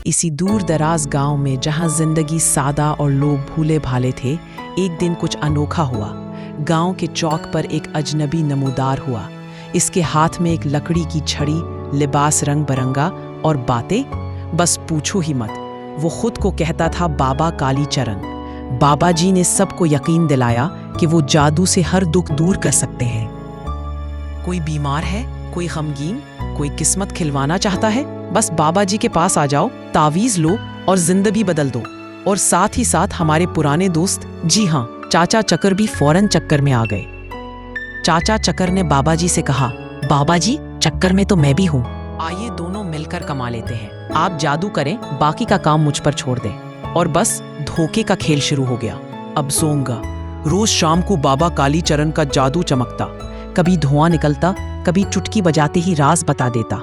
इसी दूर दराज गांव में जहां जिंदगी सादा और लोग भूले भाले थे, एक दिन कुछ अनोखा हुआ। गांव के चौक पर एक अजनबी नमूदार हुआ। इसके हाथ में एक लकड़ी की छड़ी, लिबास रंग बरंगा और बातें बस पूछो ही मत। वो खुद को कहता था बाबा कालीचरण। बाबा जी ने सबको यकीन दिलाया कि वो जादू से हर दुख दूर कर सकते हैं। कोई बीमार है, कोई गमगीन, कोई किस्मत खिलवाना चाहता है, बस बाबा जी के पास आ जाओ, तावीज लो और जिंदगी बदल दो। और साथ ही साथ हमारे पुराने दोस्त, जी हाँ, चाचा चकर भी फौरन चक्कर में आ गए। चाचा चकर ने बाबा जी से कहा, बाबा जी चक्कर में तो मैं भी हूँ, आइए दोनों मिलकर कमा लेते हैं। आप जादू करें, बाकी का काम मुझ पर छोड़ दें। और बस धोखे का खेल शुरू हो गया। अब सोंगा रोज शाम को बाबा कालीचरण का जादू चमकता, कभी धुआं निकलता, कभी चुटकी बजाते ही राज बता देता।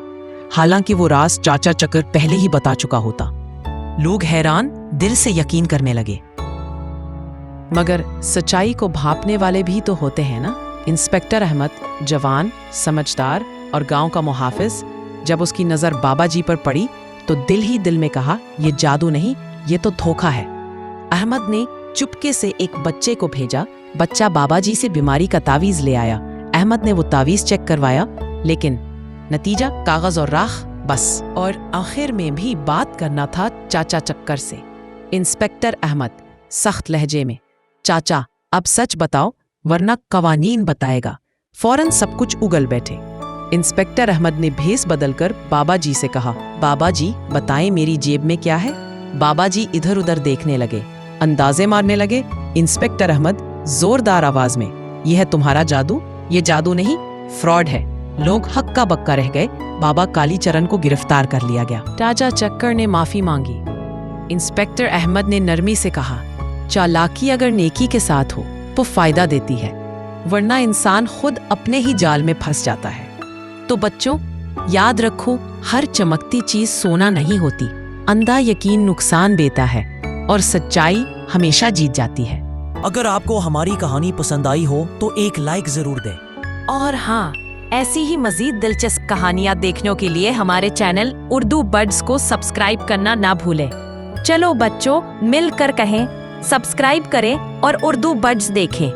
हालांकि वो राज चाचा चकर पहले ही बता चुका होता। लोग हैरान दिल से यकीन करने लगे। मगर सच्चाई को भांपने वाले भी तो होते हैं ना। इंस्पेक्टर अहमद, जवान, समझदार और गांव का मुहाफिज, जब उसकी नजर बाबा जी पर पड़ी तो दिल ही दिल में कहा, ये जादू नहीं, ये तो धोखा है। अहमद ने चुपके से एक बच्चे को भेजा। बच्चा बाबा जी से बीमारी का तावीज ले आया। अहमद ने वो तावीज चेक करवाया, लेकिन नतीजा कागज और राख बस। और आखिर में भी बात करना था चाचा चक्कर से। इंस्पेक्टर अहमद सख्त लहजे में, चाचा अब सच बताओ वरना कवानीन बताएगा। फौरन सब कुछ उगल बैठे। इंस्पेक्टर अहमद ने भेस बदलकर बाबा जी से कहा, बाबा जी बताएं मेरी जेब में क्या है। बाबा जी इधर उधर देखने लगे, अंदाजे मारने लगे। इंस्पेक्टर अहमद जोरदार आवाज में, यह है तुम्हारा जादू, ये जादू नहीं, फ्रॉड है। लोग हक्का बक्का रह गए। बाबा कालीचरण को गिरफ्तार कर लिया गया। चाचा चक्कर ने माफी मांगी। इंस्पेक्टर अहमद ने नरमी से कहा, चालाकी अगर नेकी के साथ हो तो फायदा देती है, वरना इंसान खुद अपने ही जाल में फंस जाता है। तो बच्चों याद रखो, हर चमकती चीज सोना नहीं होती। अंधा यकीन नुकसान देता है और सच्चाई हमेशा जीत जाती है। अगर आपको हमारी कहानी पसंद आई हो तो एक लाइक जरूर दें। और हाँ, ऐसी ही मजीद दिलचस्प कहानियाँ देखने के लिए हमारे चैनल उर्दू बड्स को सब्सक्राइब करना ना भूलें। चलो बच्चों, मिलकर कहें, सब्सक्राइब करें और उर्दू बड्स देखें।